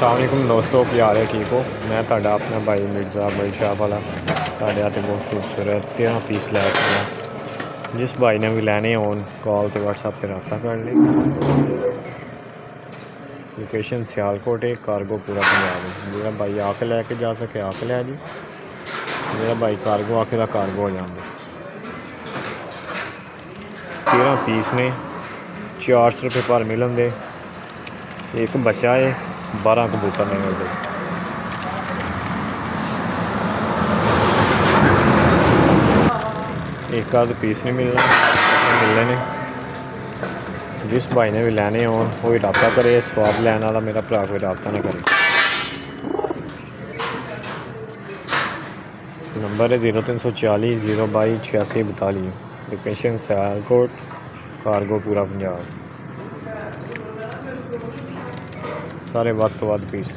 अस्सलाम वालेकुम दोस्तों, क्या हाल है? ठीक हो? मैं ਤੁਹਾਡਾ अपना भाई मिर्ज़ा बड़ी शाह वाला ਤੁਹਾਡੇ हत्थ बहुत खूबसूरत 13 पीस लैके आया। जिस भाई ने भी लैने होन कॉल तो व्हाट्सएप पर रब्ता कर ले। लोकेशन सियालकोट है, कार्गो पूरा पंजाब है। जो भाई आके लैके जा सके आके लै जी, जो भाई कार्गो आके कार्गो हो जाएंगे। 13 पीस ने 400 रुपये पर मिलन दे। एक बच्चा है, 12 कबूतर ने मिलते। एक आध पीस नहीं मिलना, मिलने ने। जिस भाई ने भी लैने हो कोई रब्ता करे, स्वाद लैन वाला मेरा भरा कोई रब्ता ना करे। नंबर है 0340 022 8642। लोकेशन सियालकोट, कार्गो पूरा पंजाब। सारे वध तो वध पीस।